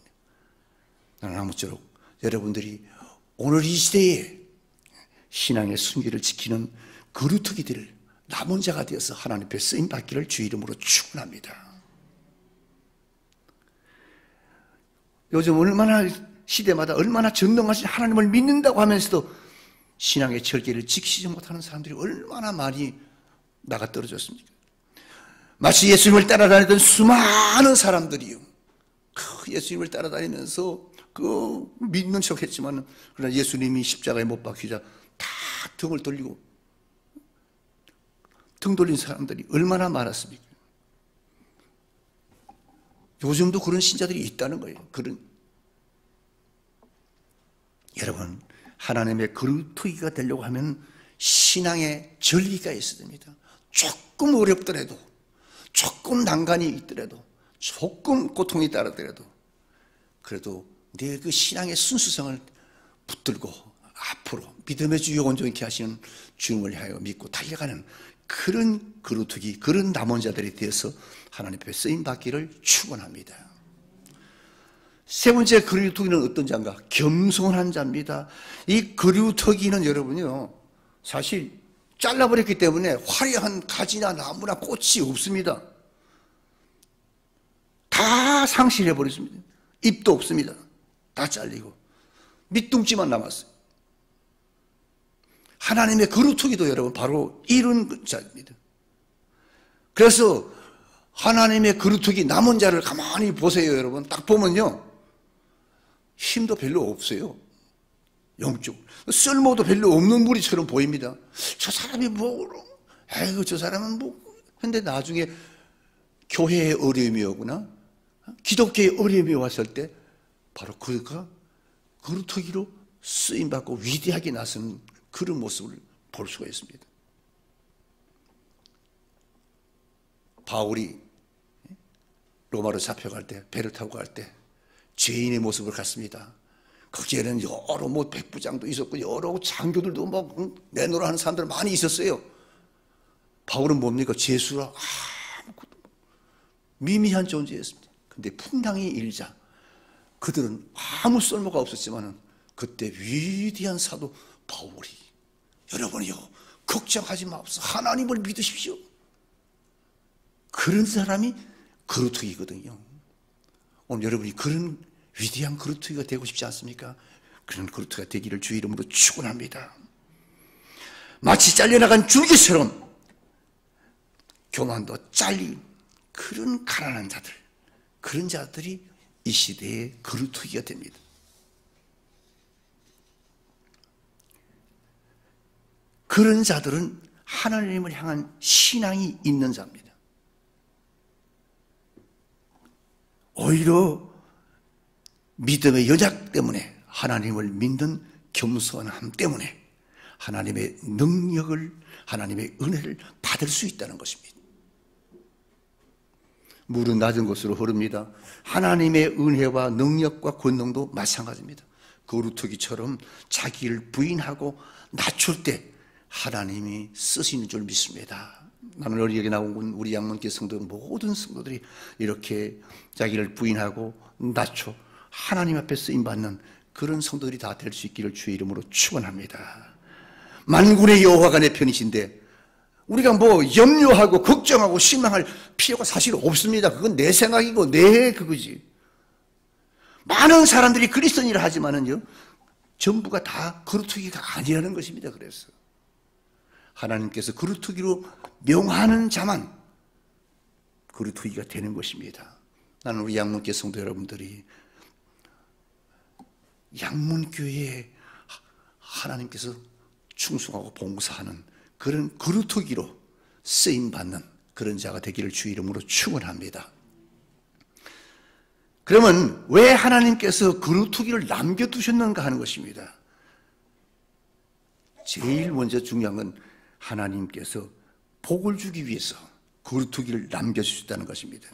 나는 아무쪼록 여러분들이 오늘 이 시대에 신앙의 순교를 지키는 거룩하기들 남은 자가 되어서 하나님 앞에 쓰임받기를 주 이름으로 축원합니다. 요즘 얼마나 시대마다 얼마나 전능하신 하나님을 믿는다고 하면서도 신앙의 절개를 지키지 못하는 사람들이 얼마나 많이 나가 떨어졌습니까? 마치 예수님을 따라다니던 수많은 사람들이요, 예수님을 따라다니면서 믿는 척했지만 그러나 예수님이 십자가에 못 박히자 다 등을 돌리고 등 돌린 사람들이 얼마나 많았습니까? 요즘도 그런 신자들이 있다는 거예요. 여러분, 하나님의 거룩하기가 되려고 하면 신앙의 절기가 있어야 됩니다. 조금 어렵더라도, 조금 난간이 있더라도, 조금 고통이 따르더라도 그래도 내 그 신앙의 순수성을 붙들고 앞으로 믿음의 주요 온전케 하시는 주님을 향하여 믿고 달려가는 그런 거룩하기, 그런 남은 자들이 되어서 하나님 앞에 쓰임받기를 축원합니다. 세 번째 거룩하기는 어떤 자인가? 겸손한 자입니다. 이 거룩하기는 여러분요, 사실 잘라버렸기 때문에 화려한 가지나 나무나 꽃이 없습니다. 다 상실해버렸습니다. 잎도 없습니다. 다 잘리고 밑둥지만 남았어요. 하나님의 거룩하기도 여러분 바로 이런 자입니다. 그래서 하나님의 거룩하기 남은 자를 가만히 보세요. 여러분 딱 보면요 힘도 별로 없어요. 영적 쓸모도 별로 없는 무리처럼 보입니다. 저 사람이 아이고 저 사람은 근데 나중에 교회의 어려움이 오거나 기독교의 어려움이 왔을 때 바로 그가 거룩하기로 쓰임받고 위대하게 나서는 그런 모습을 볼 수가 있습니다. 바울이 로마로 잡혀갈 때, 배를 타고 갈 때 죄인의 모습을 갖습니다. 거기에는 여러 백부장도 있었고 여러 장교들도 내노라 하는 사람들 많이 있었어요. 바울은 뭡니까? 죄수라 아무것도 미미한 존재였습니다. 근데 풍랑이 일자 그들은 아무 쓸모가 없었지만 그때 위대한 사도 바울이 여러분이요 걱정하지 마옵소서 하나님을 믿으십시오. 그런 사람이 거룩하기거든요. 오늘 여러분이 그런 위대한 거룩하기가 되고 싶지 않습니까? 그런 거룩하기가 되기를 주 이름으로 축원합니다. 마치 잘려나간 줄기처럼 교만도 잘린 그런 가난한 자들, 그런 자들이 이 시대의 거룩하기가 됩니다. 그런 자들은 하나님을 향한 신앙이 있는 자입니다. 오히려 믿음의 연약 때문에 하나님을 믿는 겸손함 때문에 하나님의 능력을, 하나님의 은혜를 받을 수 있다는 것입니다. 물은 낮은 곳으로 흐릅니다. 하나님의 은혜와 능력과 권능도 마찬가지입니다. 거룩하기처럼 자기를 부인하고 낮출 때 하나님이 쓰시는 줄 믿습니다. 나는 여기 나온 우리 양문교 성도 모든 성도들이 이렇게 자기를 부인하고 낮춰 하나님 앞에 쓰임받는 그런 성도들이 다 될 수 있기를 주의 이름으로 축원합니다. 만군의 여호와가 내 편이신데 우리가 염려하고 걱정하고 실망할 필요가 사실 없습니다. 그건 내 생각이고 내 그거지. 많은 사람들이 그리스도인이라 하지만은요 전부가 다 그루터기가 아니라는 것입니다. 그래서 하나님께서 그루터기로 명하는 자만 그루터기가 되는 것입니다. 나는 우리 양문교회 성도 여러분들이 양문교회에 하나님께서 충성하고 봉사하는 그런 그루터기로 쓰임받는 그런 자가 되기를 주 이름으로 축원합니다. 그러면 왜 하나님께서 그루터기를 남겨두셨는가 하는 것입니다. 제일 먼저 중요한 건 하나님께서 복을 주기 위해서 그루터기를 남겨주셨다는 것입니다.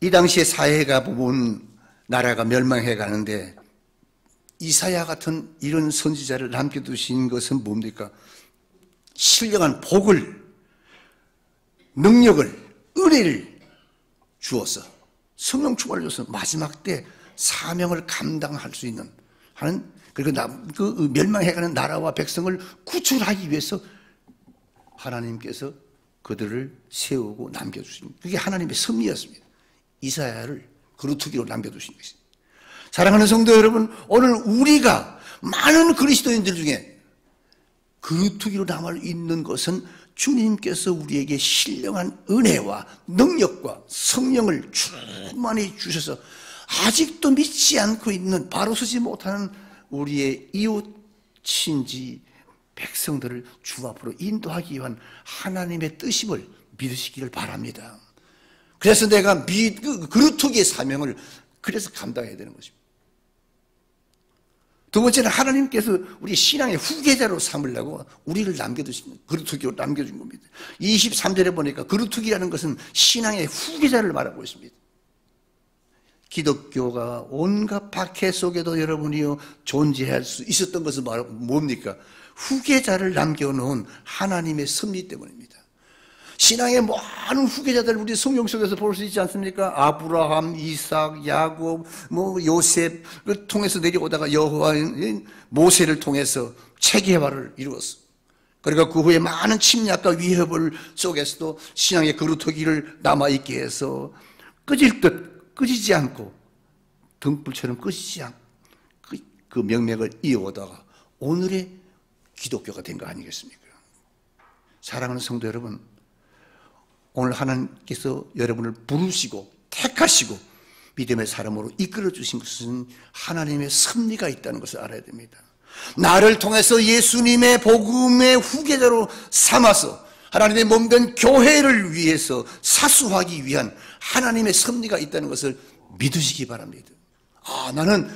이 당시에 사회가 보면 나라가 멸망해 가는데 이사야 같은 이런 선지자를 남겨두신 것은 뭡니까? 신령한 복을, 능력을, 은혜를 주어서 성령 충만을 줘서 마지막 때 사명을 감당할 수 있는 하는, 그리고 그 멸망해가는 나라와 백성을 구출하기 위해서 하나님께서 그들을 세우고 남겨주신, 그게 하나님의 섭리였습니다. 이사야를 그루터기로 남겨두신 것입니다. 사랑하는 성도 여러분, 오늘 우리가 많은 그리스도인들 중에 그루터기로 남아있는 것은 주님께서 우리에게 신령한 은혜와 능력과 성령을 충만히 주셔서 아직도 믿지 않고 있는, 바로 서지 못하는 우리의 이웃, 친지, 백성들을 주 앞으로 인도하기 위한 하나님의 뜻임을 믿으시기를 바랍니다. 그래서 내가 그루터기의 사명을 그래서 감당해야 되는 것입니다. 두 번째는 하나님께서 우리 신앙의 후계자로 삼으려고 우리를 남겨두신, 그루터기로 남겨준 겁니다. 23절에 보니까 그루터기라는 것은 신앙의 후계자를 말하고 있습니다. 기독교가 온갖 박해 속에도 여러분이요 존재할 수 있었던 것은 뭡니까? 후계자를 남겨놓은 하나님의 섭리 때문입니다. 신앙의 많은 후계자들 우리 성경 속에서 볼 수 있지 않습니까? 아브라함, 이삭, 야곱, 요셉을 통해서 내려오다가 여호와 모세를 통해서 체계화를 이루었어. 그리고 그 후에 많은 침략과 위협을 속에서도 신앙의 그루터기를 남아있게 해서 꺼질 듯 꺼지지 않고 등불처럼 꺼지지 않고 그 명맥을 이어오다가 오늘의 기독교가 된 거 아니겠습니까? 사랑하는 성도 여러분, 오늘 하나님께서 여러분을 부르시고 택하시고 믿음의 사람으로 이끌어 주신 것은 하나님의 섭리가 있다는 것을 알아야 됩니다. 나를 통해서 예수님의 복음의 후계자로 삼아서 하나님의 몸된 교회를 위해서 사수하기 위한 하나님의 섭리가 있다는 것을 믿으시기 바랍니다. 나는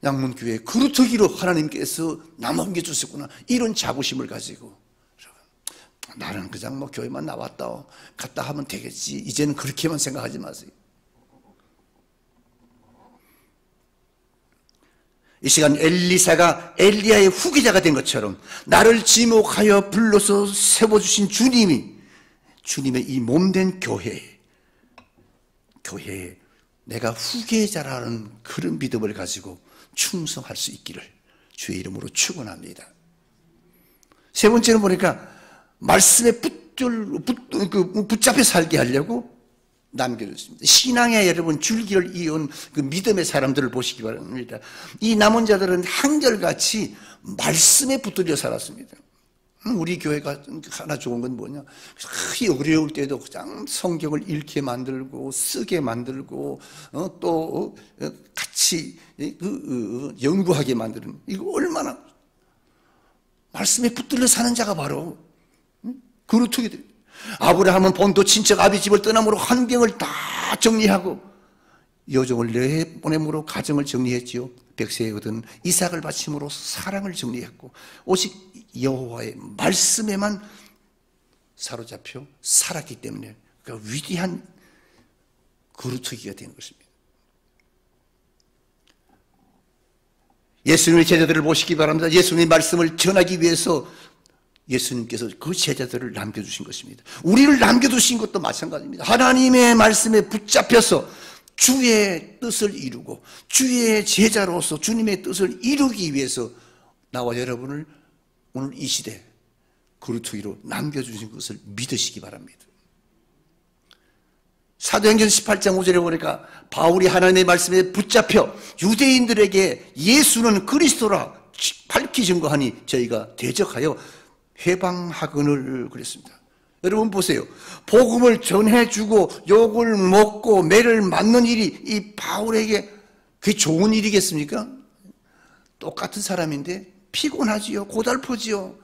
양문교회 그루터기로 하나님께서 남겨주셨구나, 이런 자부심을 가지고 나는 그냥 교회만 나왔다 갔다 하면 되겠지, 이제는 그렇게만 생각하지 마세요. 이 시간 엘리사가 엘리야의 후계자가 된 것처럼 나를 지목하여 불러서 세워주신 주님의 이 몸된 교회에 내가 후계자라는 그런 믿음을 가지고 충성할 수 있기를 주의 이름으로 축원합니다. 세 번째는 보니까 말씀에 붙잡혀 살게 하려고 남겨줬습니다. 신앙에 여러분 줄기를 이은 그 믿음의 사람들을 보시기 바랍니다. 이 남은 자들은 한결같이 말씀에 붙들려 살았습니다. 우리 교회가 하나 좋은 건 뭐냐, 어려울 때도 그냥 성경을 읽게 만들고 쓰게 만들고 또 같이 연구하게 만드는, 이거 얼마나 말씀에 붙들려 사는 자가 바로 그루터기들. 아브라함은 본토 친척 아비 집을 떠남으로 환경을 다 정리하고 여종을 내보내므로 가정을 정리했지요. 백세에 얻은 이삭을 바침으로 사랑을 정리했고 오직 여호와의 말씀에만 사로잡혀 살았기 때문에 그 위대한 그루터기가 된 것입니다. 예수님의 제자들을 보시기 바랍니다. 예수님의 말씀을 전하기 위해서 예수님께서 그 제자들을 남겨주신 것입니다. 우리를 남겨두신 것도 마찬가지입니다. 하나님의 말씀에 붙잡혀서 주의 뜻을 이루고 주의 제자로서 주님의 뜻을 이루기 위해서 나와 여러분을 오늘 이 시대 그루터기로 남겨주신 것을 믿으시기 바랍니다. 사도행전 18장 5절에 보니까 바울이 하나님의 말씀에 붙잡혀 유대인들에게 예수는 그리스도라 밝히 증거하니 저희가 대적하여 회방하거늘 그랬습니다. 여러분 보세요. 복음을 전해주고 욕을 먹고 매를 맞는 일이 이 바울에게 그게 좋은 일이겠습니까? 똑같은 사람인데 피곤하지요. 고달프지요.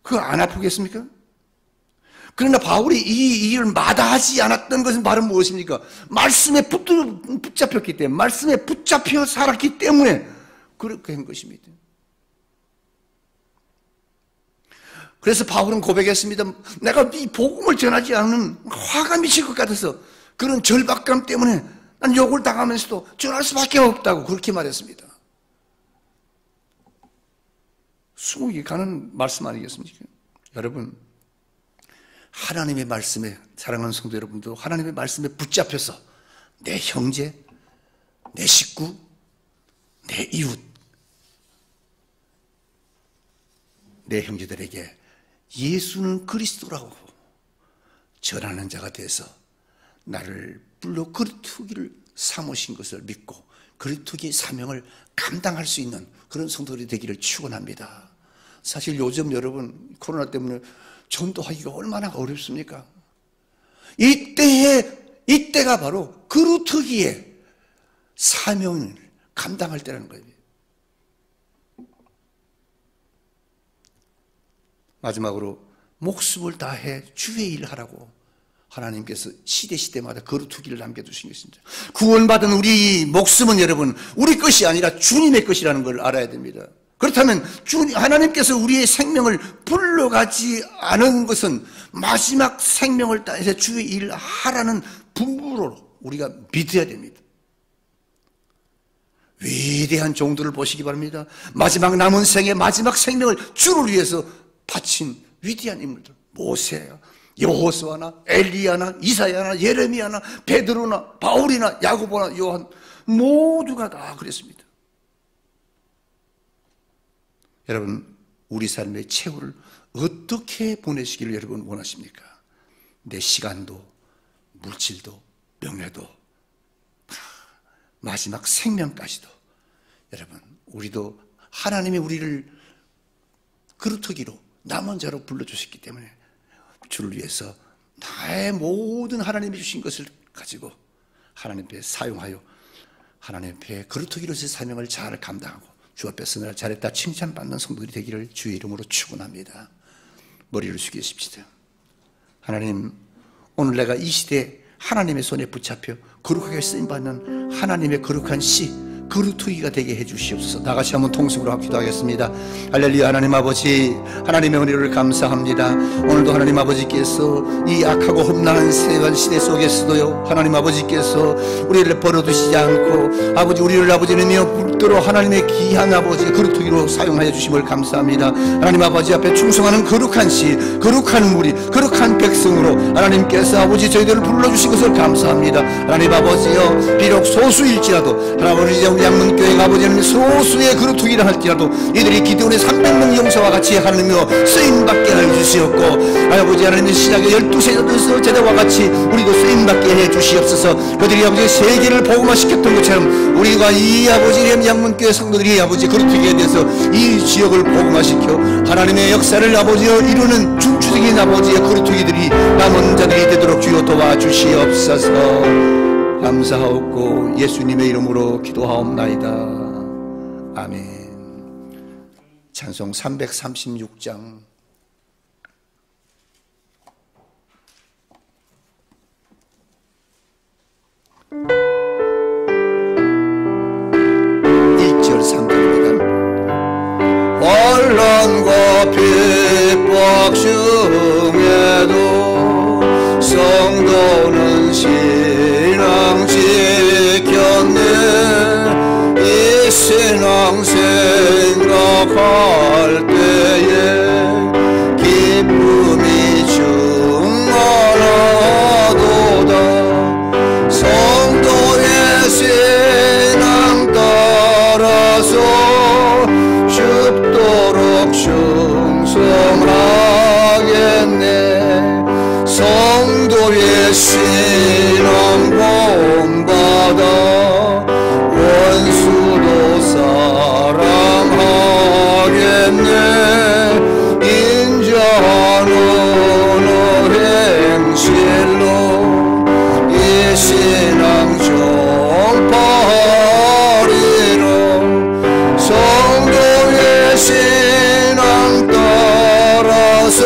그거 안 아프겠습니까? 그러나 바울이 이 일을 마다하지 않았던 것은 바로 무엇입니까? 말씀에 붙잡혔기 때문에, 말씀에 붙잡혀 살았기 때문에 그렇게 한 것입니다. 그래서 바울은 고백했습니다. 내가 이 복음을 전하지 않으면 화가 미칠 것 같아서 그런 절박감 때문에 난 욕을 당하면서도 전할 수밖에 없다고 그렇게 말했습니다. 수긍이 가는 말씀 아니겠습니까? 여러분, 하나님의 말씀에, 사랑하는 성도 여러분도 하나님의 말씀에 붙잡혀서 내 형제, 내 식구, 내 이웃, 내 형제들에게 예수는 그리스도라고 전하는 자가 돼서 나를 불러 그리스도기를 삼으신 것을 믿고 그리스도기의 사명을 감당할 수 있는 그런 성도들이 되기를 축원합니다. 사실 요즘 여러분 코로나 때문에 전도하기가 얼마나 어렵습니까? 이때가 바로 그루터기의 사명을 감당할 때라는 거예요. 마지막으로 목숨을 다해 주의 일을 하라고 하나님께서 시대마다 그루터기를 남겨두신 것입니다. 구원받은 우리 목숨은 여러분 우리 것이 아니라 주님의 것이라는 걸 알아야 됩니다. 그렇다면 하나님께서 우리의 생명을 불러가지 않은 것은 마지막 생명을 다해서 주의 일을 하라는 분부로 우리가 믿어야 됩니다. 위대한 종들을 보시기 바랍니다. 마지막 남은 생의 마지막 생명을 주를 위해서 바친 위대한 인물들, 모세야, 여호수아나 엘리야나 이사야나 예레미야나 베드로나 바울이나 야고보나 요한 모두가 다 그랬습니다. 여러분, 우리 삶의 최후를 어떻게 보내시기를 여러분 원하십니까? 내 시간도 물질도 명예도 마지막 생명까지도 여러분 우리도 하나님이 우리를 그루터기로 남은 자로 불러주셨기 때문에 주를 위해서 나의 모든 하나님이 주신 것을 가지고 하나님 앞에 사용하여 하나님 앞에 그루터기로서의 사명을 잘 감당하고 주 앞에서 날 잘했다 칭찬받는 성도들이 되기를 주의 이름으로 축원합니다. 머리를 숙이십시다. 하나님, 오늘 내가 이 시대에 하나님의 손에 붙잡혀 거룩하게 쓰임받는 하나님의 거룩한 씨 그루터기가 되게 해주시옵소서. 다 같이 한번 통성으로 기도하겠습니다. 할렐루야. 하나님 아버지, 하나님의 은혜를 감사합니다. 오늘도 하나님 아버지께서 이 악하고 험난한 세간 시대 속에서도요 하나님 아버지께서 우리를 버려두시지 않고 아버지 우리를 아버지는요 붙들어 하나님의 귀한 아버지 그루터기로 사용하여 주심을 감사합니다. 하나님 아버지 앞에 충성하는 거룩한 씨, 거룩한 무리, 거룩한 백성으로 하나님께서 아버지 저희들을 불러주신 것을 감사합니다. 하나님 아버지여, 비록 소수일지라도 아버지 양문교회가 아버지는 소수의 그루터기라 할지라도 이들이 기드온의 300명 용사와 같이 하나님여 쓰임받게 하여 주시옵고 아버지 하나님의 시작의 12세대에서 제자와 같이 우리도 쓰임받게 해 주시옵소서. 그들이 아버지 세계를 복음화시켰던 것처럼 우리가 이 아버지 양문교회 성도들이 아버지 그루터기에 대해서 이 지역을 복음화시켜 하나님의 역사를 아버지여 이루는 중추적인 아버지의 그루터기들이 남은 자들이 되도록 주여 도와주시옵소서. 감사하옵고 예수님의 이름으로 기도하옵나이다. 아멘. 찬송 336장. 환난과 핍박 중에도 성도는 신앙 지켰네. 이 신앙 생각할 때에 기쁨이 충만하도다. 성도의 신앙 따라서 죽도록 충성하겠네. 성도의 원수도 사랑하겠네. 인자하는 행실로 이 신앙 정파하리라. 성도의 신앙 따라서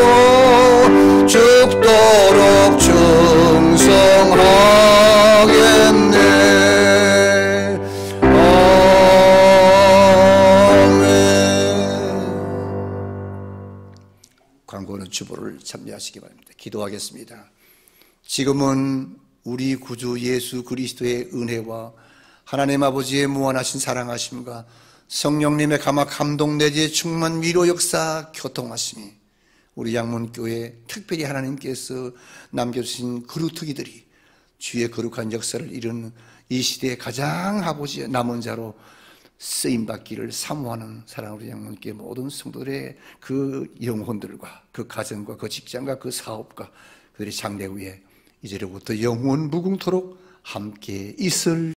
죽도록 충성하겠네. 아멘. 광고는 주보를 참여하시기 바랍니다. 기도하겠습니다. 지금은 우리 구주 예수 그리스도의 은혜와 하나님 아버지의 무한하신 사랑하심과 성령님의 감동 내지의 충만 위로 역사 교통하심이 우리 양문교회 특별히 하나님께서 남겨주신 그루터기들이 주의 거룩한 역사를 이루는 이 시대의 가장 아버지의 남은 자로 쓰임받기를 사모하는 사랑하는 우리 양문교회 모든 성도들의 그 영혼들과 그 가정과 그 직장과 그 사업과 그들의 장래 위에 이제로부터 영원 무궁토록 함께 있을